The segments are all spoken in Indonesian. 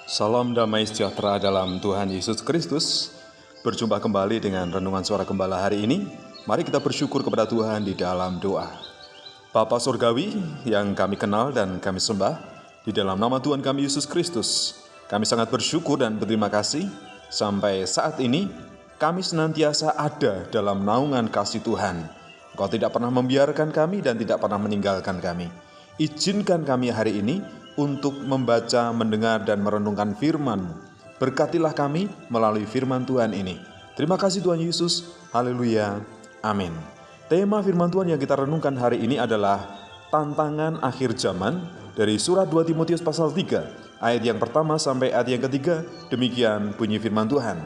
Salam damai sejahtera dalam Tuhan Yesus Kristus. Berjumpa kembali dengan Renungan Suara Gembala hari ini. Mari kita bersyukur kepada Tuhan di dalam doa. Bapa Surgawi yang kami kenal dan kami sembah, di dalam nama Tuhan kami Yesus Kristus, kami sangat bersyukur dan berterima kasih sampai saat ini kami senantiasa ada dalam naungan kasih Tuhan. Engkau tidak pernah membiarkan kami dan tidak pernah meninggalkan kami. Izinkan kami hari ini untuk membaca, mendengar, dan merenungkan firman-Mu. Berkatilah kami melalui firman Tuhan ini. Terima kasih Tuhan Yesus. Haleluya. Amin. Tema firman Tuhan yang kita renungkan hari ini adalah tantangan akhir zaman dari surat 2 Timotius pasal 3, ayat yang pertama sampai ayat yang ketiga. Demikian bunyi firman Tuhan.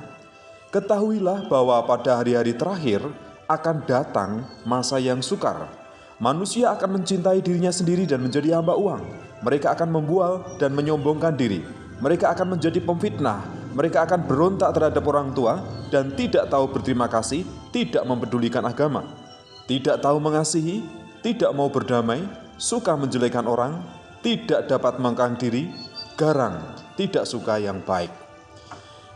Ketahuilah bahwa pada hari-hari terakhir akan datang masa yang sukar. Manusia akan mencintai dirinya sendiri dan menjadi hamba uang. Mereka akan membual dan menyombongkan diri. Mereka akan menjadi pemfitnah. Mereka akan berontak terhadap orang tua dan tidak tahu berterima kasih, tidak mempedulikan agama, tidak tahu mengasihi, tidak mau berdamai, suka menjelekkan orang, tidak dapat mengekang diri, garang, tidak suka yang baik.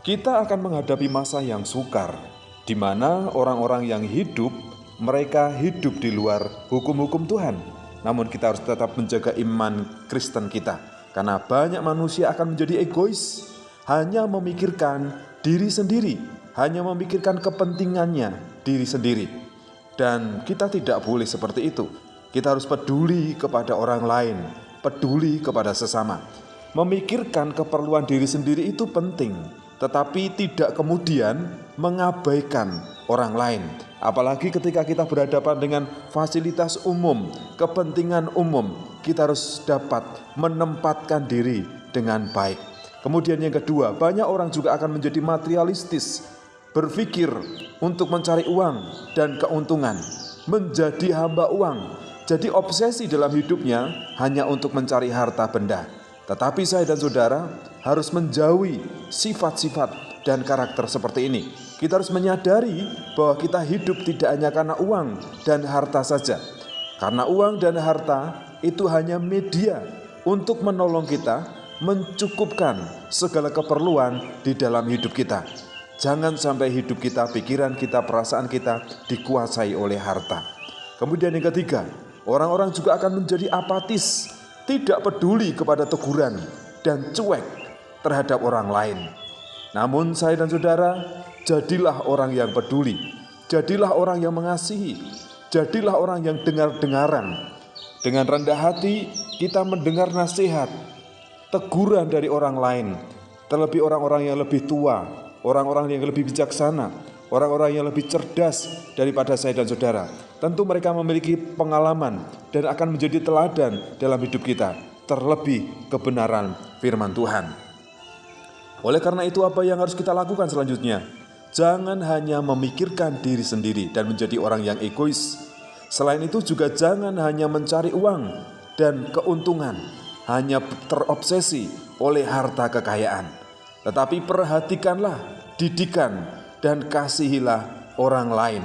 Kita akan menghadapi masa yang sukar, di mana orang-orang yang hidup, mereka hidup di luar hukum-hukum Tuhan. Namun kita harus tetap menjaga iman Kristen kita. Karena banyak manusia akan menjadi egois, hanya memikirkan diri sendiri, hanya memikirkan kepentingannya diri sendiri. Dan kita tidak boleh seperti itu. Kita harus peduli kepada orang lain, peduli kepada sesama. Memikirkan keperluan diri sendiri itu penting, tetapi tidak kemudian mengabaikan orang lain. Apalagi ketika kita berhadapan dengan fasilitas umum, kepentingan umum, kita harus dapat menempatkan diri dengan baik. Kemudian yang kedua, banyak orang juga akan menjadi materialistis, berpikir untuk mencari uang dan keuntungan, menjadi hamba uang. Jadi obsesi dalam hidupnya hanya untuk mencari harta benda. Tetapi saya dan saudara harus menjauhi sifat-sifat dan karakter seperti ini. Kita harus menyadari bahwa kita hidup tidak hanya karena uang dan harta saja. Karena uang dan harta itu hanya media untuk menolong kita mencukupkan segala keperluan di dalam hidup kita. Jangan sampai hidup kita, pikiran kita, perasaan kita dikuasai oleh harta. Kemudian yang ketiga, orang-orang juga akan menjadi apatis, tidak peduli kepada teguran dan cuek terhadap orang lain. Namun saya dan saudara, jadilah orang yang peduli, jadilah orang yang mengasihi, jadilah orang yang dengar-dengaran. Dengan rendah hati kita mendengar nasihat, teguran dari orang lain, terlebih orang-orang yang lebih tua, orang-orang yang lebih bijaksana, orang-orang yang lebih cerdas daripada saya dan saudara. Tentu mereka memiliki pengalaman dan akan menjadi teladan dalam hidup kita, terlebih kebenaran firman Tuhan. Oleh karena itu, apa yang harus kita lakukan selanjutnya? Jangan hanya memikirkan diri sendiri dan menjadi orang yang egois. Selain itu juga jangan hanya mencari uang dan keuntungan, hanya terobsesi oleh harta kekayaan. Tetapi perhatikanlah, didikan, dan kasihilah orang lain.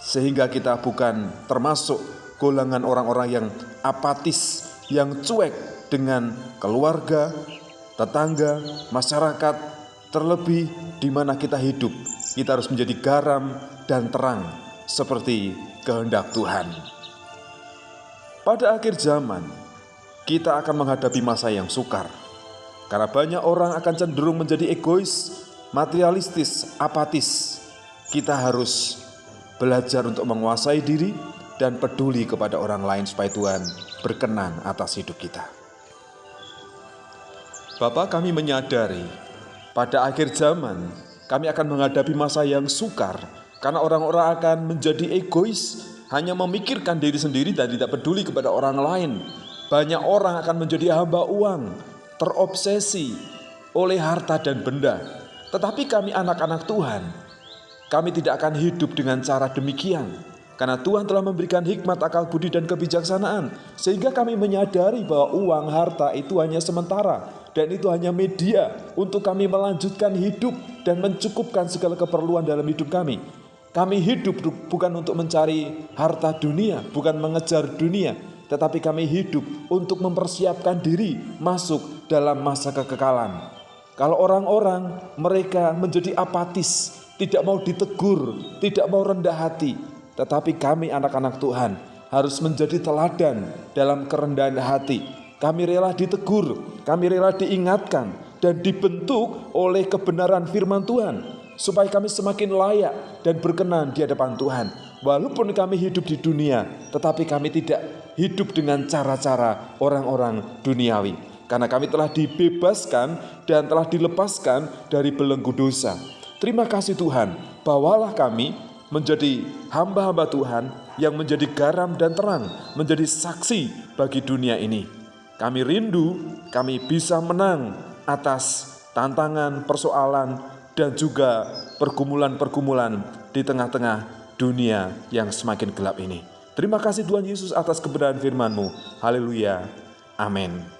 Sehingga kita bukan termasuk golongan orang-orang yang apatis, yang cuek dengan keluarga, tetangga, masyarakat, terlebih di mana kita hidup. Kita harus menjadi garam dan terang seperti kehendak Tuhan. Pada akhir zaman, kita akan menghadapi masa yang sukar. Karena banyak orang akan cenderung menjadi egois, materialistis, apatis. Kita harus belajar untuk menguasai diri dan peduli kepada orang lain supaya Tuhan berkenan atas hidup kita. Bapak, kami menyadari pada akhir zaman kami akan menghadapi masa yang sukar karena orang-orang akan menjadi egois, hanya memikirkan diri sendiri dan tidak peduli kepada orang lain. Banyak orang akan menjadi hamba uang, terobsesi oleh harta dan benda. Tetapi kami anak-anak Tuhan, kami tidak akan hidup dengan cara demikian. Karena Tuhan telah memberikan hikmat, akal budi, dan kebijaksanaan. Sehingga kami menyadari bahwa uang, harta itu hanya sementara. Dan itu hanya media untuk kami melanjutkan hidup dan mencukupkan segala keperluan dalam hidup kami. Kami hidup bukan untuk mencari harta dunia, bukan mengejar dunia. Tetapi kami hidup untuk mempersiapkan diri masuk dalam masa kekekalan. Kalau orang-orang mereka menjadi apatis, tidak mau ditegur, tidak mau rendah hati. Tetapi kami anak-anak Tuhan harus menjadi teladan dalam kerendahan hati. Kami rela ditegur, kami rela diingatkan dan dibentuk oleh kebenaran firman Tuhan, supaya kami semakin layak dan berkenan di hadapan Tuhan. Walaupun kami hidup di dunia, tetapi kami tidak hidup dengan cara-cara orang-orang duniawi. Karena kami telah dibebaskan dan telah dilepaskan dari belenggu dosa. Terima kasih Tuhan, bawalah kami menjadi hamba-hamba Tuhan yang menjadi garam dan terang, menjadi saksi bagi dunia ini. Kami rindu, kami bisa menang atas tantangan, persoalan, dan juga pergumulan-pergumulan di tengah-tengah dunia yang semakin gelap ini. Terima kasih Tuhan Yesus atas kebenaran firman-Mu. Haleluya. Amin.